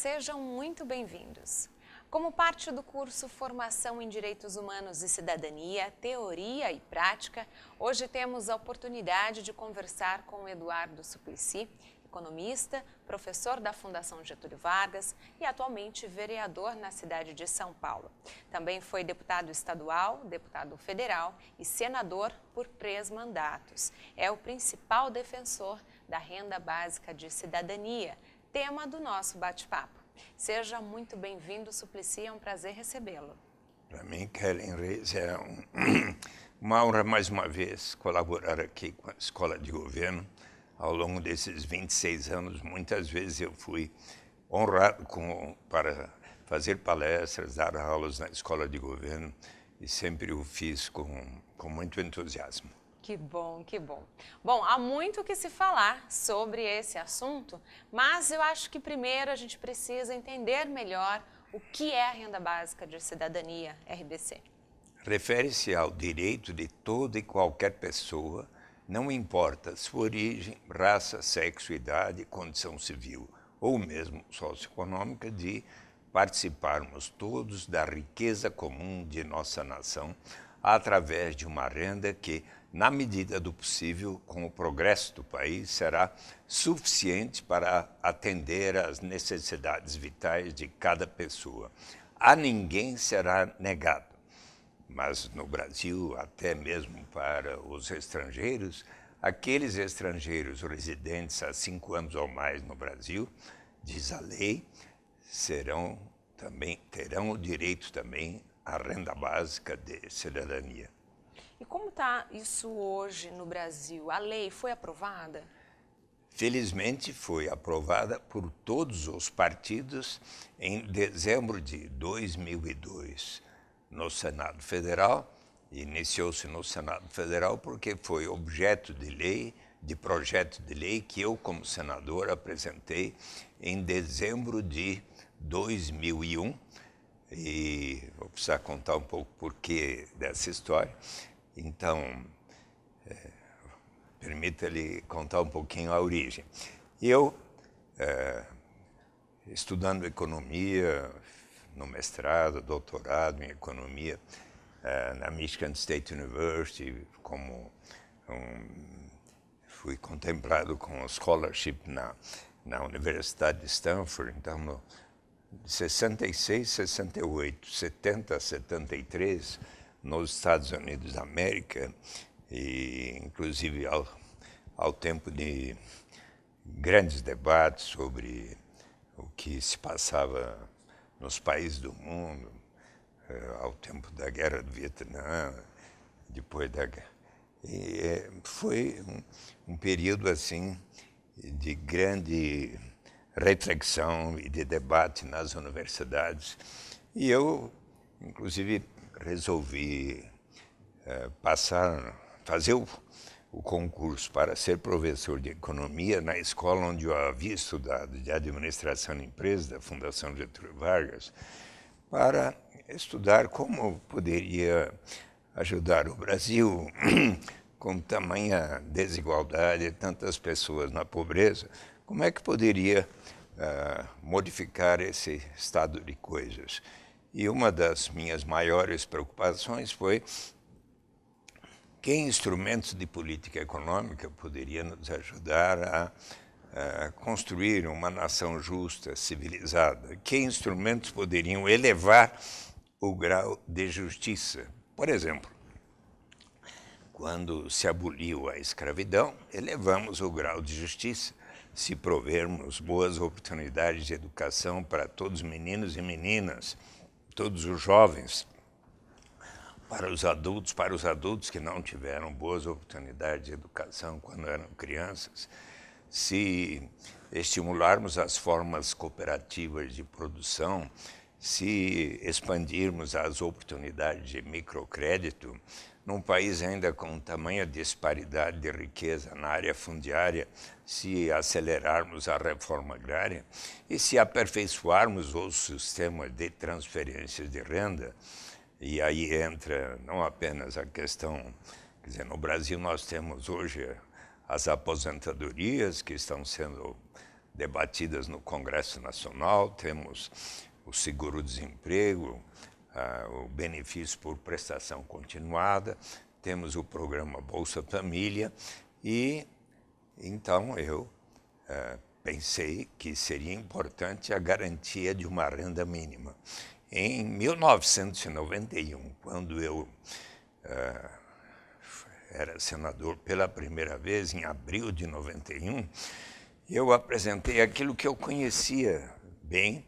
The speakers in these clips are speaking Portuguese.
Sejam muito bem-vindos. Como parte do curso Formação em Direitos Humanos e Cidadania, Teoria e Prática, hoje temos a oportunidade de conversar com o Eduardo Suplicy, economista, professor da Fundação Getúlio Vargas e atualmente vereador na cidade de São Paulo. Também foi deputado estadual, deputado federal e senador por 3 mandatos. É o principal defensor da renda básica de cidadania, tema do nosso bate-papo. Seja muito bem-vindo, Suplicy, é um prazer recebê-lo. Para mim, Kellen Reis, é uma honra mais uma vez colaborar aqui com a Escola de Governo. Ao longo desses 26 anos, muitas vezes eu fui honrado para fazer palestras, dar aulas na Escola de Governo e sempre o fiz com muito entusiasmo. Que bom, que bom. Bom, há muito o que se falar sobre esse assunto, mas eu acho que primeiro a gente precisa entender melhor o que é a Renda Básica de Cidadania, RBC. Refere-se ao direito de toda e qualquer pessoa, não importa sua origem, raça, sexo, idade, condição civil ou mesmo socioeconômica, de participarmos todos da riqueza comum de nossa nação através de uma renda que, na medida do possível, com o progresso do país, será suficiente para atender às necessidades vitais de cada pessoa. A ninguém será negado. Mas no Brasil, até mesmo para os estrangeiros, aqueles estrangeiros residentes há 5 anos ou mais no Brasil, diz a lei, terão o direito também à renda básica de cidadania. E como está isso hoje no Brasil? A lei foi aprovada? Felizmente foi aprovada por todos os partidos em dezembro de 2002 no Senado Federal. Iniciou-se no Senado Federal porque foi objeto de projeto de lei que eu, como senador, apresentei em dezembro de 2001. E vou precisar contar um pouco o porquê dessa história. Então, permita-lhe contar um pouquinho a origem. Eu, estudando economia, no mestrado, doutorado em economia, na Michigan State University, fui contemplado com scholarship na Universidade de Stanford, então, de 66, 68, 70, 73, nos Estados Unidos da América, e inclusive ao tempo de grandes debates sobre o que se passava nos países do mundo, ao tempo da Guerra do Vietnã, depois da guerra. E foi um período assim de grande reflexão e de debate nas universidades. E eu, inclusive, resolvi fazer o concurso para ser professor de economia na escola onde eu havia estudado, de administração de empresas, da Fundação Getúlio Vargas, para estudar como poderia ajudar o Brasil com tamanha desigualdade, tantas pessoas na pobreza, como é que poderia modificar esse estado de coisas. E uma das minhas maiores preocupações foi que instrumentos de política econômica poderiam nos ajudar a construir uma nação justa, civilizada. Que instrumentos poderiam elevar o grau de justiça? Por exemplo, quando se aboliu a escravidão, elevamos o grau de justiça. Se provermos boas oportunidades de educação para todos os meninos e meninas, todos os jovens, para os adultos que não tiveram boas oportunidades de educação quando eram crianças, se estimularmos as formas cooperativas de produção, se expandirmos as oportunidades de microcrédito, num país ainda com tamanha disparidade de riqueza na área fundiária, se acelerarmos a reforma agrária e se aperfeiçoarmos o sistema de transferências de renda. E aí entra não apenas a questão, quer dizer, no Brasil nós temos hoje as aposentadorias que estão sendo debatidas no Congresso Nacional, temos o seguro-desemprego, o benefício por prestação continuada, temos o programa Bolsa Família e então eu pensei que seria importante a garantia de uma renda mínima. Em 1991, quando eu era senador pela primeira vez, em abril de 91, eu apresentei aquilo que eu conhecia bem,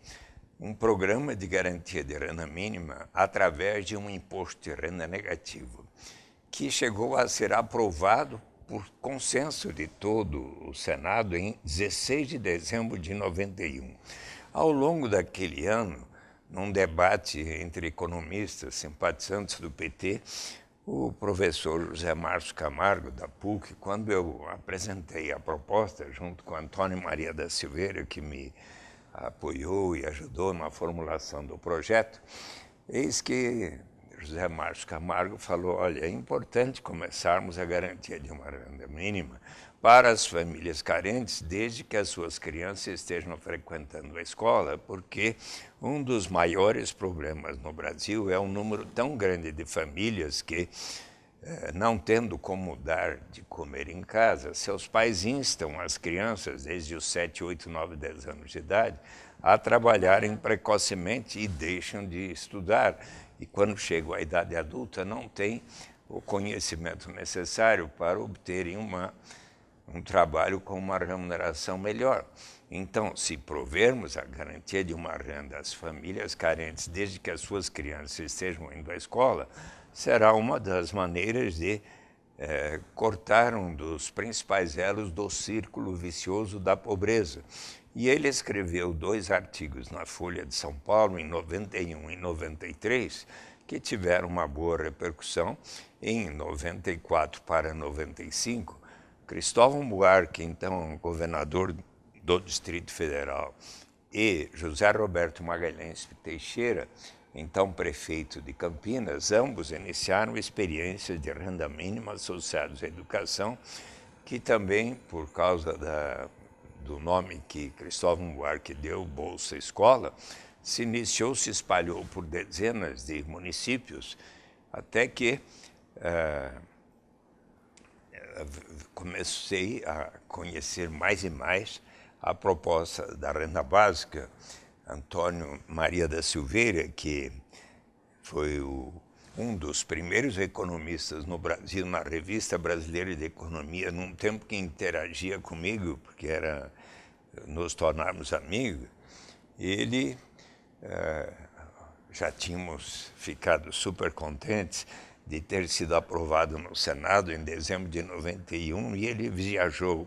um programa de garantia de renda mínima através de um imposto de renda negativo, que chegou a ser aprovado por consenso de todo o Senado em 16 de dezembro de 91. Ao longo daquele ano, num debate entre economistas simpatizantes do PT, o professor José Márcio Camargo, da PUC, quando eu apresentei a proposta, junto com Antônio Maria da Silveira, que me apoiou e ajudou na formulação do projeto, eis que José Márcio Camargo falou, olha, é importante começarmos a garantia de uma renda mínima para as famílias carentes, desde que as suas crianças estejam frequentando a escola, porque um dos maiores problemas no Brasil é um número tão grande de famílias que, não tendo como dar de comer em casa, seus pais instam as crianças, desde os 7, 8, 9, 10 anos de idade, a trabalharem precocemente e deixam de estudar. E quando chegam à idade adulta, não têm o conhecimento necessário para obterem um trabalho com uma remuneração melhor. Então, se provermos a garantia de uma renda às famílias carentes, desde que as suas crianças estejam indo à escola, será uma das maneiras de cortar um dos principais elos do círculo vicioso da pobreza. E ele escreveu 2 artigos na Folha de São Paulo, em 91 e 93, que tiveram uma boa repercussão. Em 94 para 95, Cristóvão Buarque, então governador do Distrito Federal, e José Roberto Magalhães Teixeira, então prefeito de Campinas, ambos iniciaram experiências de renda mínima associadas à educação, que também, por causa do nome que Cristóvão Buarque deu, Bolsa Escola, se iniciou, se espalhou por dezenas de municípios, até que comecei a conhecer mais e mais a proposta da renda básica. Antônio Maria da Silveira, que foi um dos primeiros economistas no Brasil, na Revista Brasileira de Economia, num tempo que interagia comigo, porque nos tornarmos amigos, ele já tínhamos ficado super contentes de ter sido aprovado no Senado em dezembro de 91, e ele viajou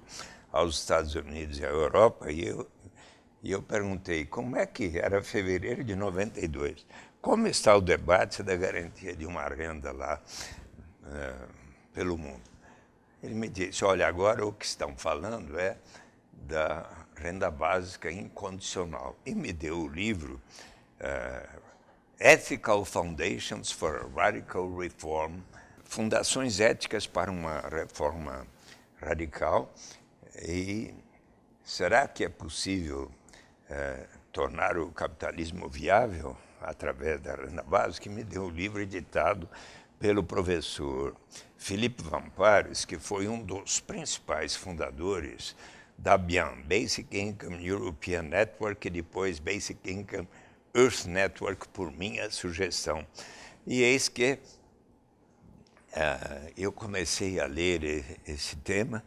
aos Estados Unidos e à Europa, e eu perguntei, como é que era fevereiro de 92? Como está o debate da garantia de uma renda lá pelo mundo? Ele me disse, olha, agora o que estão falando é da renda básica incondicional. E me deu o livro Ethical Foundations for Radical Reform, Fundações Éticas para uma Reforma Radical. E será que é possível tornar o capitalismo viável através da renda básica? E me deu o livro editado pelo professor Philippe Van Parijs, que foi um dos principais fundadores da BIAN, Basic Income European Network, e depois Basic Income Earth Network, por minha sugestão. E eis que eu comecei a ler esse tema.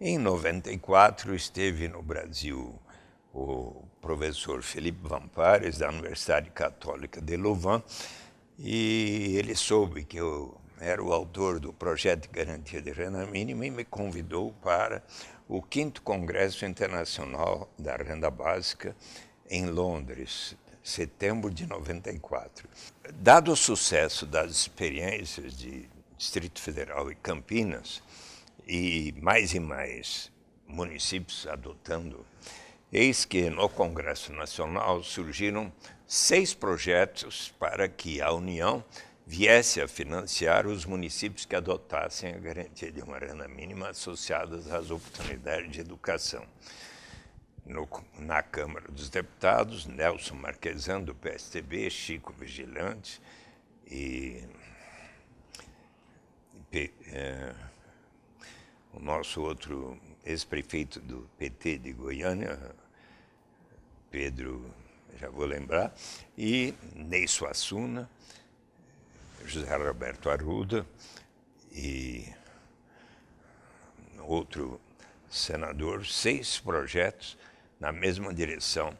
Em 94, esteve no Brasil o professor Philippe Van Parijs, da Universidade Católica de Louvain, e ele soube que eu era o autor do projeto de garantia de renda mínima e me convidou para o 5º Congresso Internacional da Renda Básica em Londres, setembro de 94. Dado o sucesso das experiências de Distrito Federal e Campinas, e mais municípios adotando, eis que no Congresso Nacional surgiram 6 projetos para que a União viesse a financiar os municípios que adotassem a garantia de uma renda mínima associadas às oportunidades de educação. na Câmara dos Deputados, Nelson Marquesan, do PSTB, Chico Vigilante e o nosso outro ex-prefeito do PT de Goiânia, Pedro, já vou lembrar, e Ney Suassuna, José Roberto Arruda e outro senador, 6 projetos na mesma direção.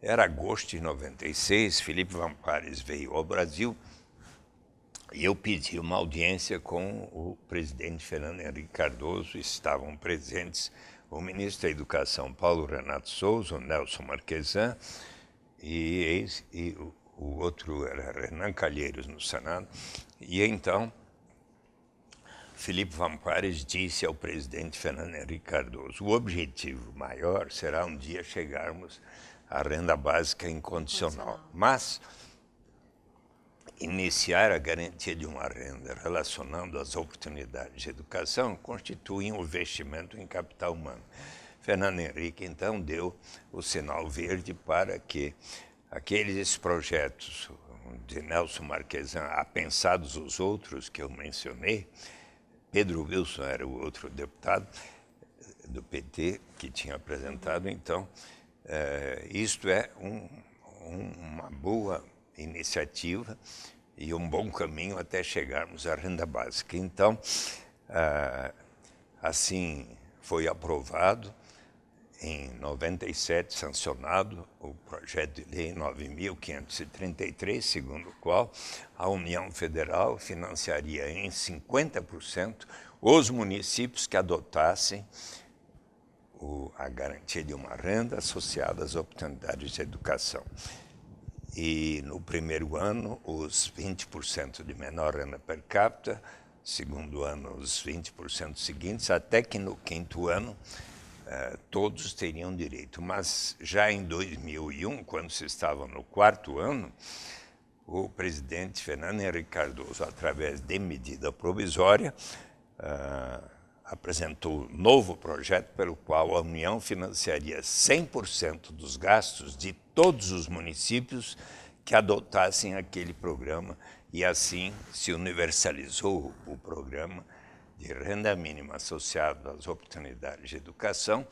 Era agosto de 96, Felipe Vampares veio ao Brasil e eu pedi uma audiência com o presidente Fernando Henrique Cardoso. Estavam presentes o ministro da Educação, Paulo Renato Souza, o Nelson Marquesan, e o outro era Renan Calheiros, no Senado. E então, Felipe Vampares disse ao presidente Fernando Henrique Cardoso: o objetivo maior será um dia chegarmos à renda básica incondicional, mas iniciar a garantia de uma renda relacionando as oportunidades de educação constitui um investimento em capital humano. Fernando Henrique, então, deu o sinal verde para que aqueles projetos de Nelson Marquesan, apensados os outros que eu mencionei, Pedro Wilson era o outro deputado do PT que tinha apresentado, então, isto é uma boa iniciativa e um bom caminho até chegarmos à renda básica. Então, assim foi aprovado em 97, sancionado o projeto de lei 9.533, segundo o qual a União Federal financiaria em 50% os municípios que adotassem a garantia de uma renda associada às oportunidades de educação. E no primeiro ano, os 20% de menor renda per capita, segundo ano, os 20% seguintes, até que no quinto ano, todos teriam direito. Mas já em 2001, quando se estava no quarto ano, o presidente Fernando Henrique Cardoso, através de medida provisória, apresentou um novo projeto pelo qual a União financiaria 100% dos gastos de todos os municípios que adotassem aquele programa, e assim se universalizou o programa de renda mínima associado às oportunidades de educação.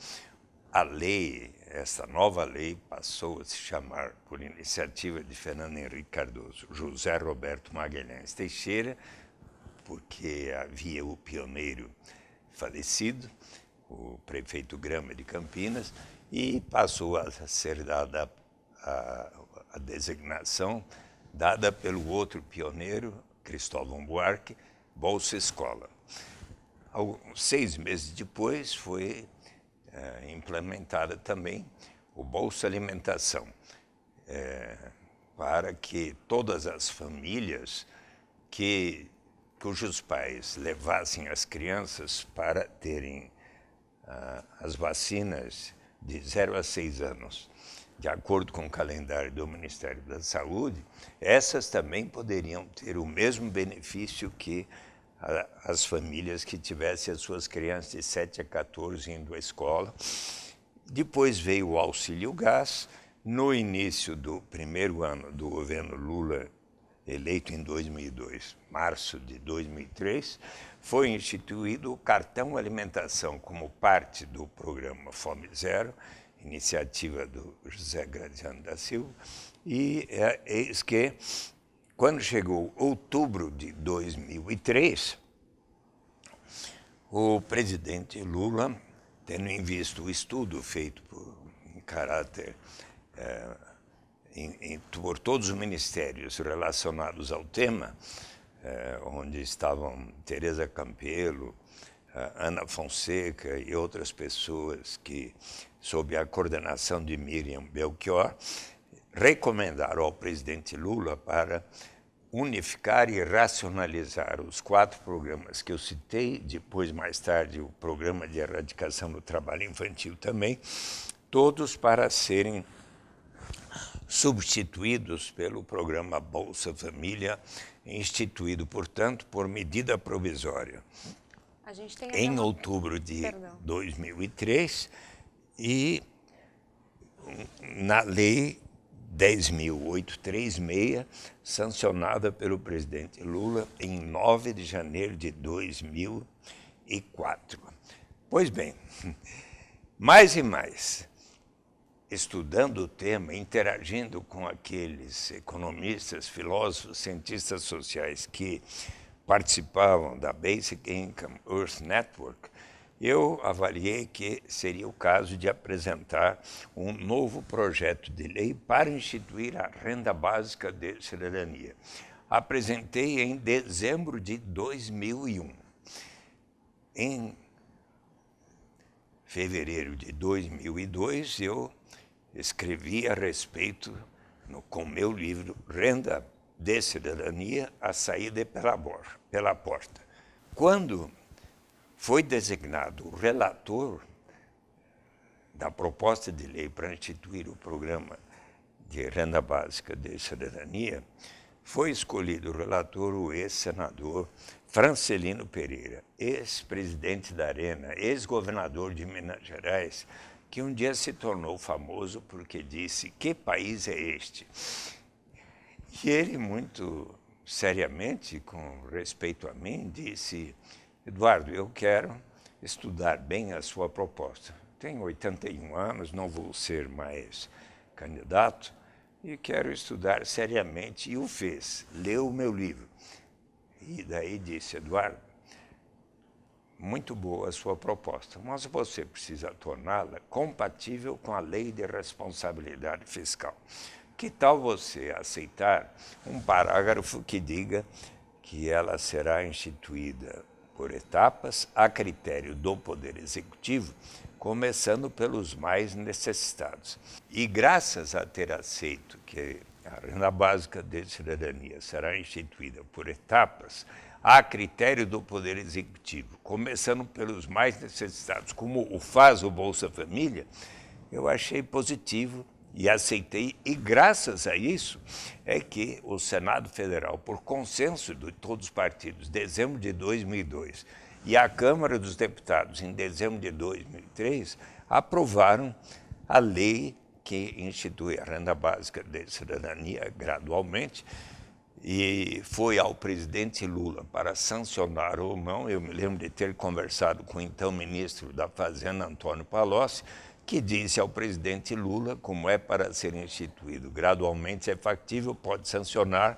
A lei, essa nova lei, passou a se chamar, por iniciativa de Fernando Henrique Cardoso, José Roberto Magalhães Teixeira, porque havia o pioneiro falecido, o prefeito Grama de Campinas, e passou a ser dada a designação dada pelo outro pioneiro, Cristóvão Buarque, Bolsa Escola. 6 meses depois foi implementada também o Bolsa Alimentação, para que todas as famílias cujos pais levassem as crianças para terem as vacinas de 0 a 6 anos, de acordo com o calendário do Ministério da Saúde, essas também poderiam ter o mesmo benefício que as famílias que tivessem as suas crianças de 7 a 14 indo à escola. Depois veio o auxílio gás. No início do primeiro ano do governo Lula, eleito em 2002, março de 2003, foi instituído o cartão alimentação como parte do programa Fome Zero, iniciativa do José Graziano da Silva, e eis que, quando chegou outubro de 2003, o presidente Lula, tendo em vista o estudo feito em caráter por todos os ministérios relacionados ao tema, onde estavam Tereza Campelo, Ana Fonseca e outras pessoas que, sob a coordenação de Miriam Belchior, recomendaram ao presidente Lula para unificar e racionalizar os 4 programas que eu citei, depois, mais tarde, o programa de erradicação do trabalho infantil também, todos para serem substituídos pelo programa Bolsa Família, instituído, portanto, por medida provisória em outubro de 2003, e na Lei 10.836, sancionada pelo presidente Lula em 9 de janeiro de 2004. Pois bem, mais e mais, estudando o tema, interagindo com aqueles economistas, filósofos, cientistas sociais que participavam da Basic Income Earth Network, eu avaliei que seria o caso de apresentar um novo projeto de lei para instituir a renda básica de cidadania. Apresentei em dezembro de 2001. Em fevereiro de 2002, eu escrevi a respeito, com meu livro Renda de Cidadania, a saída pela porta. Quando foi designado o relator da proposta de lei para instituir o programa de renda básica de cidadania, foi escolhido o relator o ex-senador Francelino Pereira, ex-presidente da Arena, ex-governador de Minas Gerais, que um dia se tornou famoso porque disse: "Que país é este?" E ele, muito seriamente, com respeito a mim, disse: "Eduardo, eu quero estudar bem a sua proposta. Tenho 81 anos, não vou ser mais candidato e quero estudar seriamente." E o fez, leu o meu livro. E daí disse: "Eduardo, muito boa a sua proposta, mas você precisa torná-la compatível com a Lei de Responsabilidade Fiscal. Que tal você aceitar um parágrafo que diga que ela será instituída por etapas, a critério do Poder Executivo, começando pelos mais necessitados. E graças a ter aceito que a renda básica de cidadania será instituída por etapas, a critério do Poder Executivo, começando pelos mais necessitados, como o faz o Bolsa Família, eu achei positivo e aceitei, e graças a isso é que o Senado Federal, por consenso de todos os partidos, em dezembro de 2002, e a Câmara dos Deputados, em dezembro de 2003, aprovaram a lei que institui a renda básica de cidadania gradualmente, e foi ao presidente Lula para sancionar ou não. Eu me lembro de ter conversado com o então ministro da Fazenda, Antônio Palocci, que disse ao presidente Lula como é para ser instituído gradualmente, é factível, pode sancionar.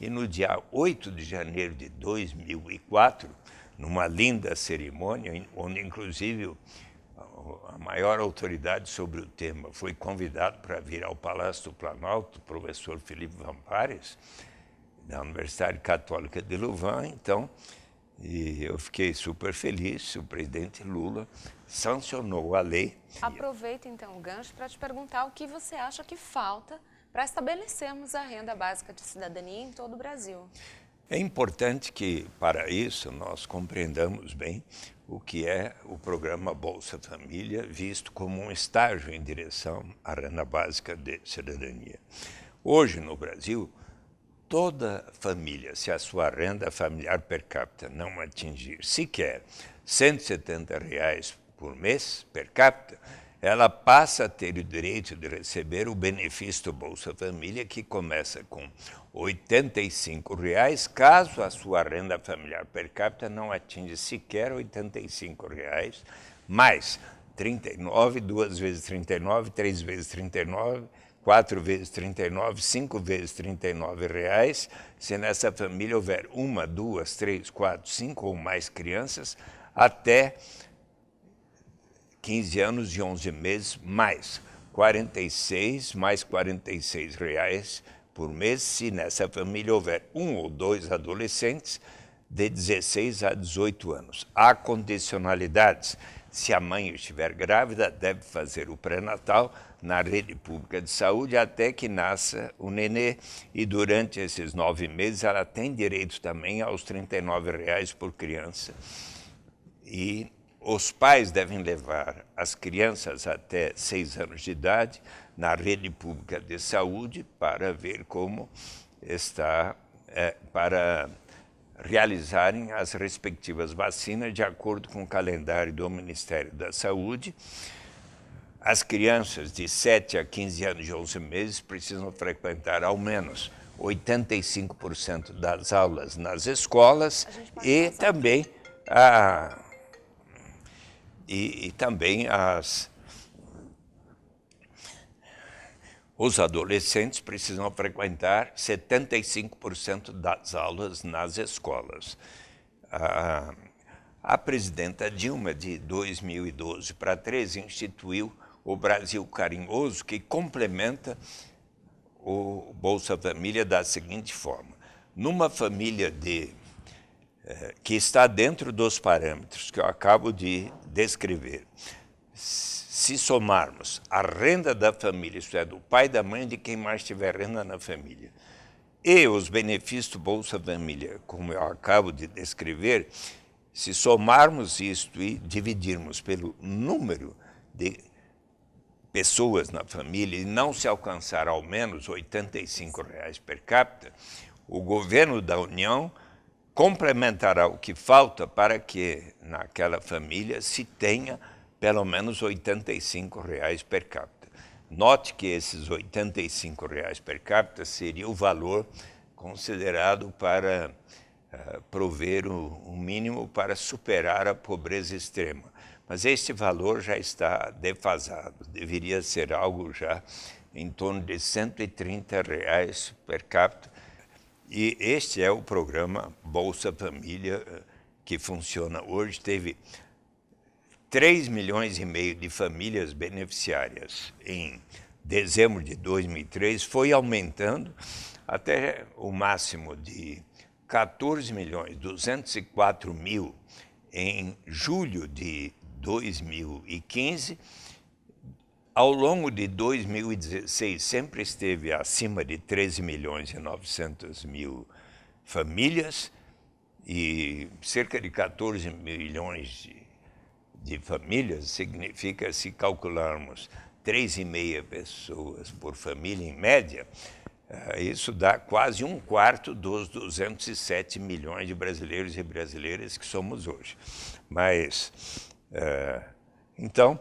E no dia 8 de janeiro de 2004, numa linda cerimônia, onde inclusive a maior autoridade sobre o tema foi convidado para vir ao Palácio do Planalto, o professor Felipe Vampares, da Universidade Católica de Louvain, então, e eu fiquei super feliz, o presidente Lula sancionou a lei. Aproveito então o gancho para te perguntar o que você acha que falta para estabelecermos a renda básica de cidadania em todo o Brasil. É importante que, para isso, nós compreendamos bem o que é o programa Bolsa Família, visto como um estágio em direção à renda básica de cidadania. Hoje, no Brasil, toda família, se a sua renda familiar per capita não atingir sequer R$ 170 por mês per capita, ela passa a ter o direito de receber o benefício do Bolsa Família, que começa com R$ 85, caso a sua renda familiar per capita não atinja sequer R$ 85, mais 39, 2 vezes 39, 3 vezes 39, 4 vezes 39, 5 vezes 39 reais, se nessa família houver 1, 2, 3, 4, 5 ou mais crianças, até 15 anos e 11 meses, mais 46, mais 46 reais por mês, se nessa família houver 1 ou 2 adolescentes de 16 a 18 anos. Há condicionalidades. Se a mãe estiver grávida, deve fazer o pré-natal na rede pública de saúde até que nasça o nenê, e durante esses 9 meses ela tem direito também aos R$ 39 por criança. E os pais devem levar as crianças até 6 anos de idade na rede pública de saúde para ver como está, para realizarem as respectivas vacinas de acordo com o calendário do Ministério da Saúde. as crianças de 7 a 15 anos e 11 meses precisam frequentar ao menos 85% das aulas nas escolas e também os adolescentes precisam frequentar 75% das aulas nas escolas. A presidenta Dilma, de 2012 para 2013, instituiu o Brasil Carinhoso, que complementa o Bolsa Família da seguinte forma: numa família que está dentro dos parâmetros que eu acabo de descrever, se somarmos a renda da família, isto é, do pai, da mãe, de quem mais tiver renda na família, e os benefícios do Bolsa Família, como eu acabo de descrever, se somarmos isto e dividirmos pelo número de pessoas na família e não se alcançar ao menos R$ 85 per capita, o governo da União complementará o que falta para que naquela família se tenha pelo menos R$ 85 per capita. Note que esses R$ 85 per capita seria o valor considerado para prover o mínimo para superar a pobreza extrema. Mas este valor já está defasado, deveria ser algo já em torno de R$ 130 per capita. E este é o programa Bolsa Família que funciona hoje. Teve 3,5 milhões de famílias beneficiárias em dezembro de 2003, foi aumentando até o máximo de 14.204.000 em julho de 2015. Ao longo de 2016, sempre esteve acima de 13.900.000 famílias e cerca de 14 milhões de famílias significa, se calcularmos 3,5 pessoas por família em média, isso dá quase 1/4 dos 207 milhões de brasileiros e brasileiras que somos hoje. Mas, então,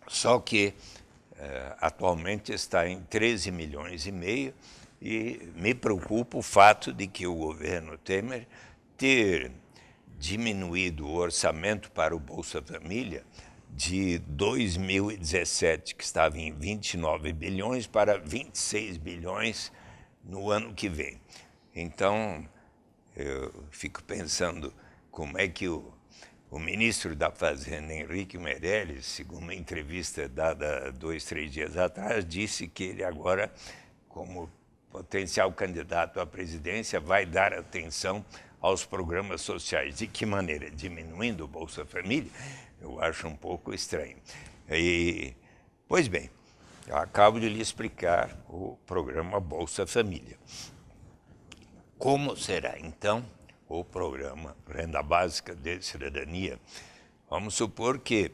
só que atualmente está em 13,5 milhões e me preocupa o fato de que o governo Temer ter diminuído o orçamento para o Bolsa Família de 2017, que estava em 29 bilhões, para 26 bilhões no ano que vem. Então, eu fico pensando como é que o ministro da Fazenda, Henrique Meirelles, segundo uma entrevista dada 2, 3 dias atrás, disse que ele agora, como potencial candidato à presidência, vai dar atenção aos programas sociais. De que maneira? Diminuindo o Bolsa Família? Eu acho um pouco estranho. Pois bem, eu acabo de lhe explicar o programa Bolsa Família. Como será, então, o programa Renda Básica de Cidadania? Vamos supor que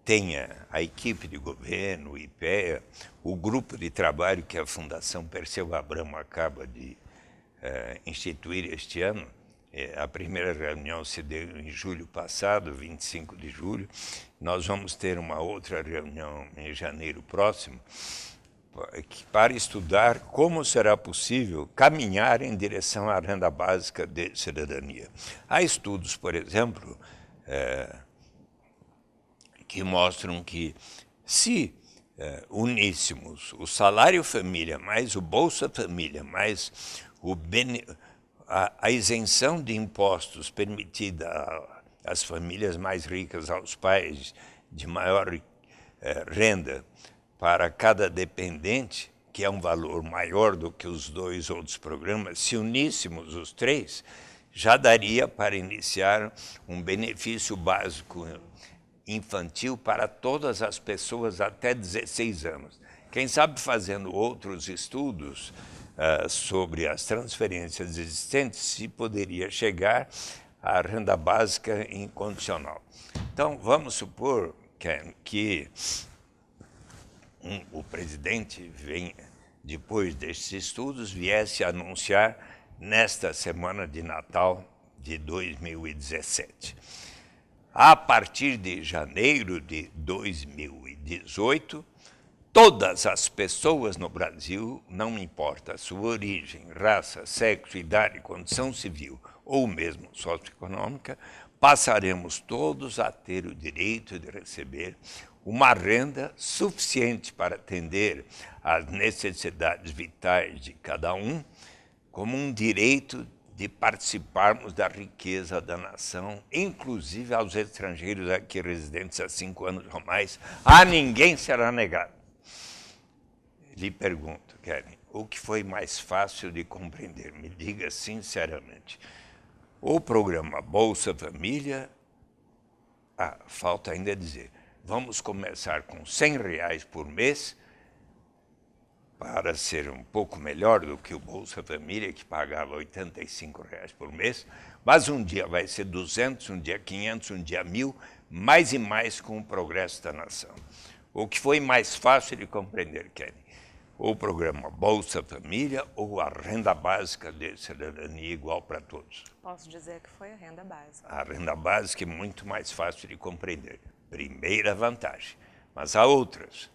tenha a equipe de governo, o IPEA, o grupo de trabalho que a Fundação Perseu Abramo acaba de instituir este ano. A primeira reunião se deu em julho passado, 25 de julho. Nós vamos ter uma outra reunião em janeiro próximo para estudar como será possível caminhar em direção à renda básica de cidadania. Há estudos, por exemplo, que mostram que se uníssemos o salário família mais o Bolsa Família mais a isenção de impostos permitida às famílias mais ricas, aos pais de maior renda, para cada dependente, que é um valor maior do que os 2 outros programas, se uníssemos os 3, já daria para iniciar um benefício básico infantil para todas as pessoas até 16 anos. Quem sabe, fazendo outros estudos sobre as transferências existentes, se poderia chegar à renda básica incondicional. Então, vamos supor que o presidente, depois destes estudos, viesse a anunciar nesta semana de Natal de 2017. A partir de janeiro de 2018, todas as pessoas no Brasil, não importa a sua origem, raça, sexo, idade, condição civil ou mesmo socioeconômica, passaremos todos a ter o direito de receber uma renda suficiente para atender às necessidades vitais de cada um, como um direito de participarmos da riqueza da nação, inclusive aos estrangeiros aqui residentes há 5 anos ou mais. A ninguém será negado. Lhe pergunto, Keren, o que foi mais fácil de compreender? Me diga sinceramente. O programa Bolsa Família, falta ainda dizer, vamos começar com R$100 por mês, para ser um pouco melhor do que o Bolsa Família, que pagava R$85 por mês, mas um dia vai ser 200, um dia 500, um dia 1.000, mais e mais com o progresso da nação. O que foi mais fácil de compreender, Kenny? O programa Bolsa Família ou a renda básica de cidadania igual para todos? Posso dizer que foi a renda básica. A renda básica é muito mais fácil de compreender. Primeira vantagem. Mas há outras.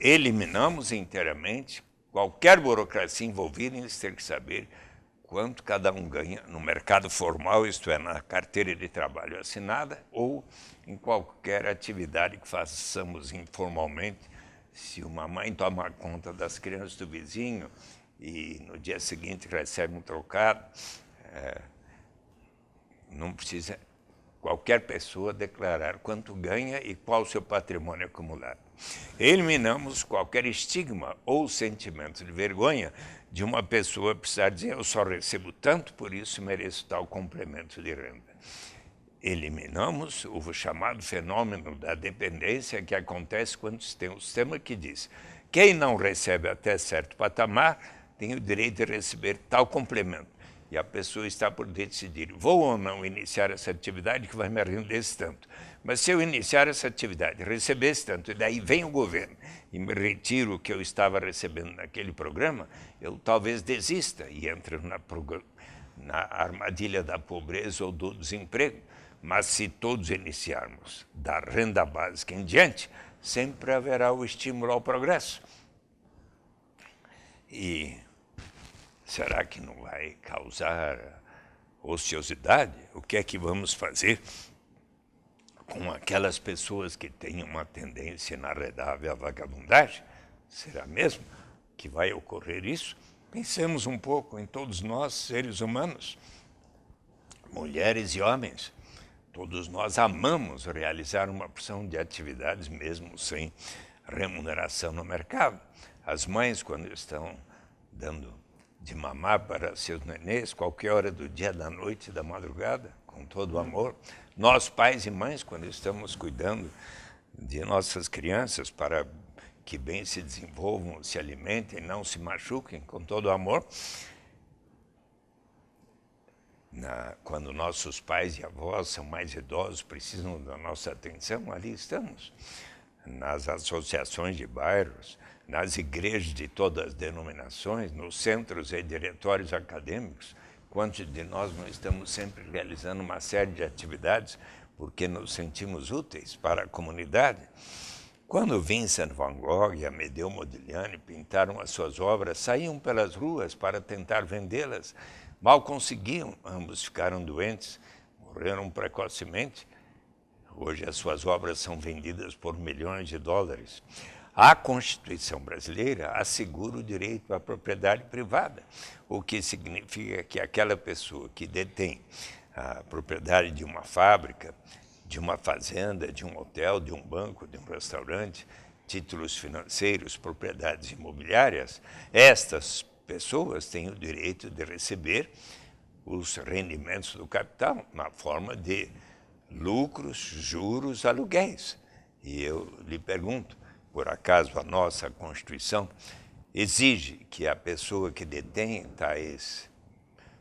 Eliminamos inteiramente qualquer burocracia envolvida em ter que saber quanto cada um ganha no mercado formal, isto é, na carteira de trabalho assinada ou em qualquer atividade que façamos informalmente. Se uma mãe toma conta das crianças do vizinho e no dia seguinte recebe um trocado, não precisa qualquer pessoa declarar quanto ganha e qual o seu patrimônio acumulado. Eliminamos qualquer estigma ou sentimento de vergonha de uma pessoa precisar dizer eu só recebo tanto, por isso mereço tal complemento de renda. Eliminamos o chamado fenômeno da dependência que acontece quando se tem um sistema que diz quem não recebe até certo patamar tem o direito de receber tal complemento. E a pessoa está por decidir, vou ou não iniciar essa atividade que vai me render esse tanto. Mas se eu iniciar essa atividade, receber esse tanto, e daí vem o governo e me retiro o que eu estava recebendo naquele programa, eu talvez desista e entre na armadilha da pobreza ou do desemprego. Mas se todos iniciarmos da renda básica em diante, sempre haverá o estímulo ao progresso. E será que não vai causar ociosidade? O que é que vamos fazer com aquelas pessoas que têm uma tendência inarredável à vagabundagem? Será mesmo que vai ocorrer isso? Pensemos um pouco em todos nós, seres humanos, mulheres e homens. Todos nós amamos realizar uma porção de atividades mesmo sem remuneração no mercado. As mães, quando estão dando de mamar para seus nenês, qualquer hora do dia, da noite, da madrugada, com todo o amor. Nós, pais e mães, quando estamos cuidando de nossas crianças para que bem se desenvolvam, se alimentem, não se machuquem, com todo o amor. Quando nossos pais e avós são mais idosos, precisam da nossa atenção, ali estamos. Nas associações de bairros, nas igrejas de todas as denominações, nos centros e diretórios acadêmicos, quantos de nós não estamos sempre realizando uma série de atividades porque nos sentimos úteis para a comunidade? Quando Vincent van Gogh e Amedeo Modigliani pintaram as suas obras, saíam pelas ruas para tentar vendê-las. Mal conseguiam, ambos ficaram doentes, morreram precocemente. Hoje as suas obras são vendidas por milhões de dólares. A Constituição brasileira assegura o direito à propriedade privada, o que significa que aquela pessoa que detém a propriedade de uma fábrica, de uma fazenda, de um hotel, de um banco, de um restaurante, títulos financeiros, propriedades imobiliárias, estas pessoas têm o direito de receber os rendimentos do capital na forma de lucros, juros, aluguéis. E eu lhe pergunto, por acaso a nossa Constituição exige que a pessoa que detém tais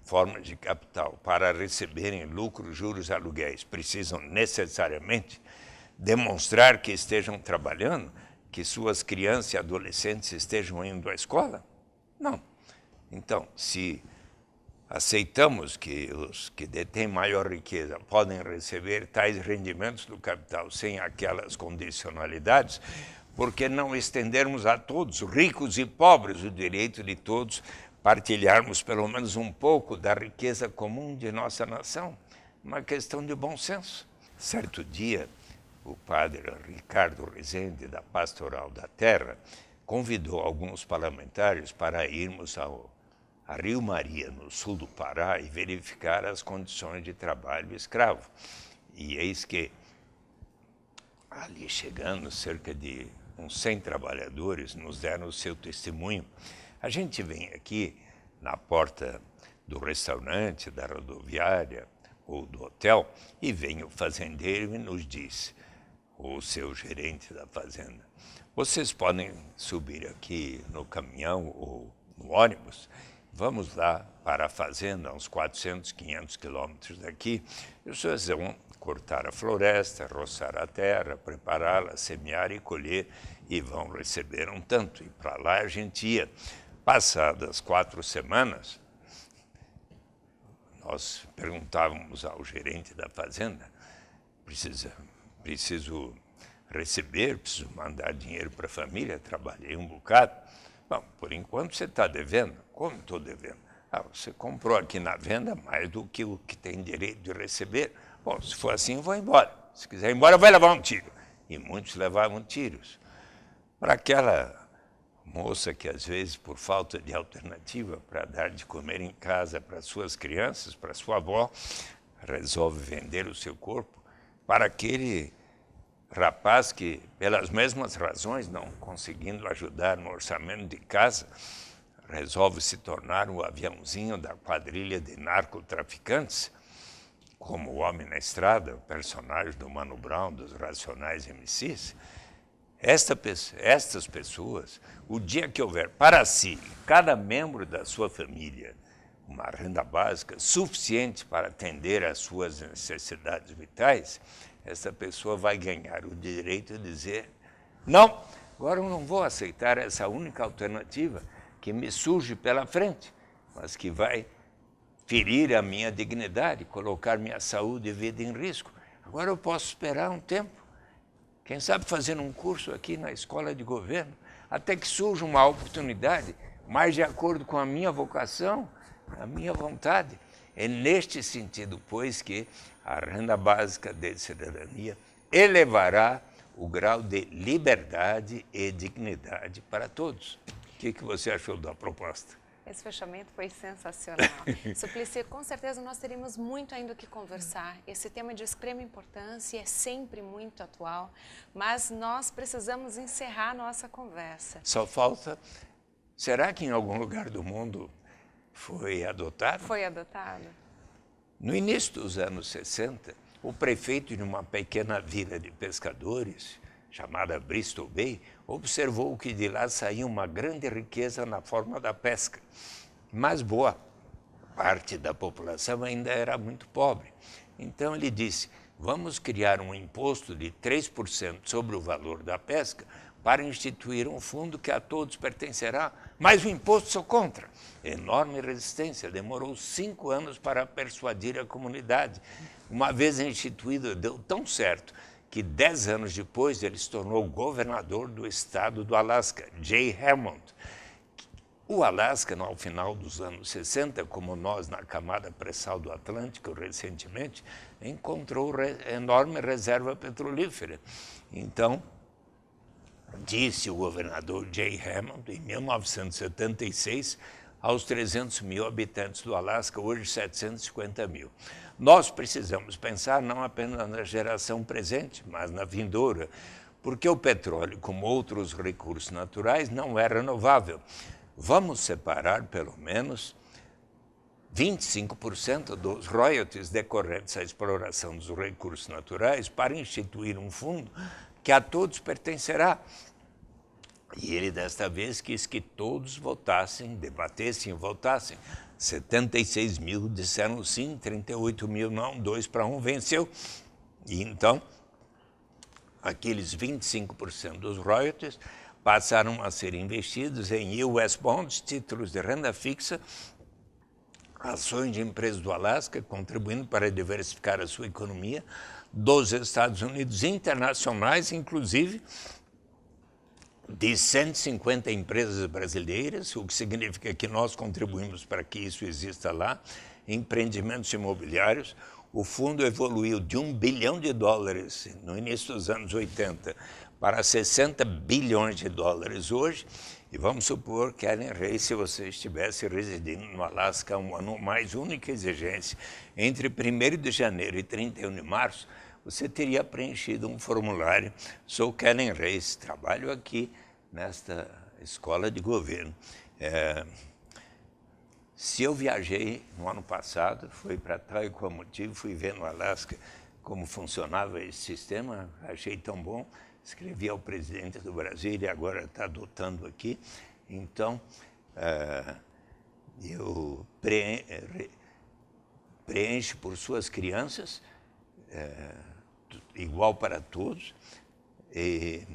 formas de capital para receberem lucros, juros, aluguéis precisam necessariamente demonstrar que estejam trabalhando, que suas crianças e adolescentes estejam indo à escola? Não. Então, se aceitamos que os que detêm maior riqueza podem receber tais rendimentos do capital sem aquelas condicionalidades, por que não estendermos a todos, ricos e pobres, o direito de todos partilharmos pelo menos um pouco da riqueza comum de nossa nação? Uma questão de bom senso. Certo dia, o padre Ricardo Rezende, da Pastoral da Terra, convidou alguns parlamentares para irmos a Rio Maria, no sul do Pará, e verificar as condições de trabalho escravo. E eis que, ali chegando, cerca de uns 100 trabalhadores nos deram o seu testemunho. A gente vem aqui na porta do restaurante, da rodoviária ou do hotel, e vem o fazendeiro e nos diz, o seu gerente da fazenda, vocês podem subir aqui no caminhão ou no ônibus, vamos lá para a fazenda, uns 400, 500 quilômetros daqui, e os senhores vão cortar a floresta, roçar a terra, prepará-la, semear e colher, e vão receber um tanto. E para lá a gente ia. Passadas 4 semanas, nós perguntávamos ao gerente da fazenda, preciso receber, preciso mandar dinheiro para a família, trabalhei um bocado. Bom, por enquanto você está devendo. Como estou devendo? Você comprou aqui na venda mais do que o que tem direito de receber. Bom, se for assim, eu vou embora. Se quiser ir embora, vai levar um tiro. E muitos levavam tiros. Para aquela moça que, às vezes, por falta de alternativa para dar de comer em casa para suas crianças, para sua avó, resolve vender o seu corpo. Para aquele rapaz que, pelas mesmas razões, não conseguindo ajudar no orçamento de casa, resolve se tornar o aviãozinho da quadrilha de narcotraficantes, como o Homem na Estrada, o personagem do Mano Brown, dos Racionais MCs. Estas pessoas, o dia que houver para si, cada membro da sua família, uma renda básica suficiente para atender às suas necessidades vitais, essa pessoa vai ganhar o direito de dizer, não, agora eu não vou aceitar essa única alternativa que me surge pela frente, mas que vai ferir a minha dignidade, colocar minha saúde e vida em risco. Agora eu posso esperar um tempo, quem sabe fazer um curso aqui na escola de governo, até que surja uma oportunidade mais de acordo com a minha vocação, a minha vontade. É neste sentido, pois, que a renda básica de cidadania elevará o grau de liberdade e dignidade para todos. O que você achou da proposta? Esse fechamento foi sensacional. Suplicy, com certeza nós teríamos muito ainda o que conversar. Esse tema é de extrema importância e é sempre muito atual, mas nós precisamos encerrar a nossa conversa. Só falta, será que em algum lugar do mundo foi adotado? Foi adotado. No início dos anos 60, o prefeito de uma pequena vila de pescadores, chamada Bristol Bay, observou que de lá saía uma grande riqueza na forma da pesca. Mas boa parte da população ainda era muito pobre. Então ele disse, vamos criar um imposto de 3% sobre o valor da pesca para instituir um fundo que a todos pertencerá. Mas o imposto sou contra. Enorme resistência, demorou 5 anos para persuadir a comunidade. Uma vez instituído, deu tão certo que 10 anos depois ele se tornou governador do estado do Alasca, Jay Hammond. O Alasca, ao final dos anos 60, como nós na camada pré-sal do Atlântico recentemente, encontrou enorme reserva petrolífera. Então, disse o governador Jay Hammond, em 1976, aos 300 mil habitantes do Alasca, hoje 750 mil. Nós precisamos pensar não apenas na geração presente, mas na vindoura, porque o petróleo, como outros recursos naturais, não é renovável. Vamos separar pelo menos 25% dos royalties decorrentes à exploração dos recursos naturais para instituir um fundo que a todos pertencerá. E ele, desta vez, quis que todos votassem, debatessem e votassem. 76 mil disseram sim, 38 mil não, 2-1 venceu. E então, aqueles 25% dos royalties passaram a ser investidos em US Bonds, títulos de renda fixa, ações de empresas do Alasca, contribuindo para diversificar a sua economia, dos Estados Unidos internacionais, inclusive de 150 empresas brasileiras, o que significa que nós contribuímos para que isso exista lá, empreendimentos imobiliários. O fundo evoluiu de $1 bilhão no início dos anos 80 para 60 bilhões de dólares hoje. E vamos supor que, Ellen Reis, se você estivesse residindo no Alasca um ano ou mais, única exigência, entre 1º de janeiro e 31 de março, você teria preenchido um formulário. Sou Kellen Reis, trabalho aqui nesta escola de governo. Se eu viajei no ano passado, foi para tal e qual motivo, fui ver no Alasca como funcionava esse sistema, achei tão bom, escrevi ao presidente do Brasil, ele agora está adotando aqui. Então, eu preencho por suas crianças, igual para todos, e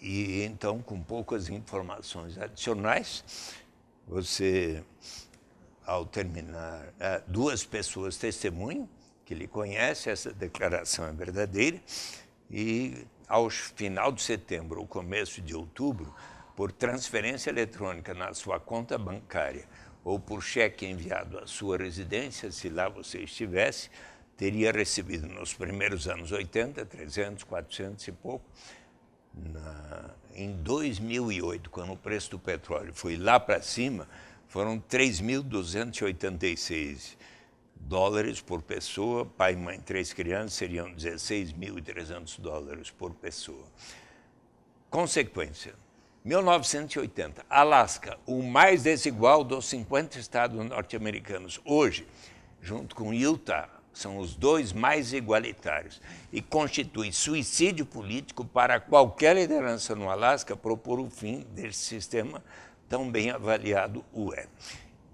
então, com poucas informações adicionais, você, ao terminar, 2 pessoas testemunham que lhe conhecem, essa declaração é verdadeira, e ao final de setembro ou começo de outubro, por transferência eletrônica na sua conta bancária ou por cheque enviado à sua residência, se lá você estivesse, teria recebido nos primeiros anos 80, 300, 400 e pouco. Em 2008, quando o preço do petróleo foi lá para cima, foram 3.286 dólares por pessoa, pai, mãe, 3 crianças, seriam 16.300 dólares por pessoa. Consequência, 1980, Alasca, o mais desigual dos 50 estados norte-americanos. Hoje, junto com Utah, são os 2 mais igualitários e constitui suicídio político para qualquer liderança no Alasca propor o fim desse sistema tão bem avaliado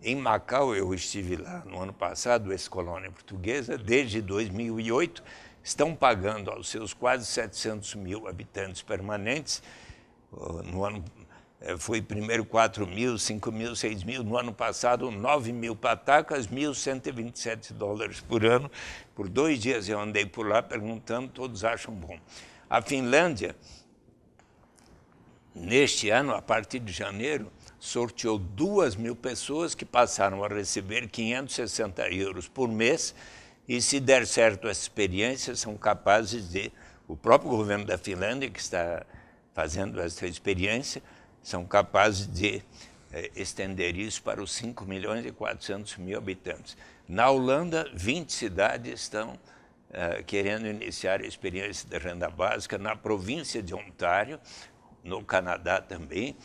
Em Macau, eu estive lá no ano passado, ex-colônia portuguesa, desde 2008, estão pagando aos seus quase 700 mil habitantes permanentes. No ano foi primeiro 4 mil, 5 mil, 6 mil, no ano passado 9 mil patacas, 1.127 dólares por ano. Por 2 dias eu andei por lá perguntando, todos acham bom. A Finlândia, neste ano, a partir de janeiro, sorteou 2.000 pessoas que passaram a receber 560 euros por mês e, se der certo essa experiência, são capazes de, o próprio governo da Finlândia, que está fazendo essa experiência, são capazes de estender isso para os 5.400.000 habitantes. Na Holanda, 20 cidades estão querendo iniciar a experiência de renda básica. Na província de Ontário, no Canadá também.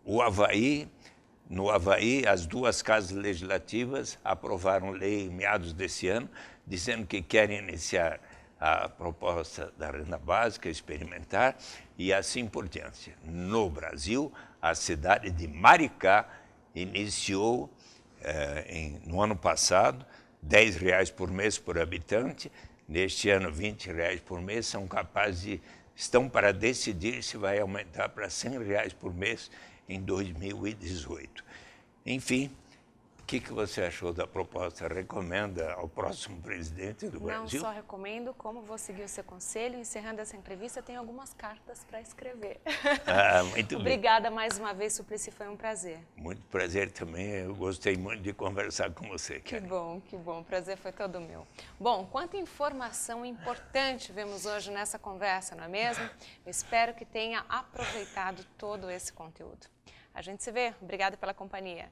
No Havaí, as 2 casas legislativas aprovaram lei em meados desse ano, dizendo que querem iniciar a proposta da renda básica, experimentar, e assim por diante. No Brasil, a cidade de Maricá iniciou, no ano passado, R$10 por mês por habitante, neste ano R$20 por mês, são capazes de, estão para decidir se vai aumentar para R$100 por mês em 2018. Enfim, o que você achou da proposta? Recomenda ao próximo presidente do Brasil? Não só recomendo, como vou seguir o seu conselho. Encerrando essa entrevista, tenho algumas cartas para escrever. Muito Obrigada mais uma vez, Suplicy, foi um prazer. Muito prazer também, eu gostei muito de conversar com você, Karen. Que bom, o prazer foi todo meu. Bom, quanta informação importante vemos hoje nessa conversa, não é mesmo? Eu espero que tenha aproveitado todo esse conteúdo. A gente se vê, obrigada pela companhia.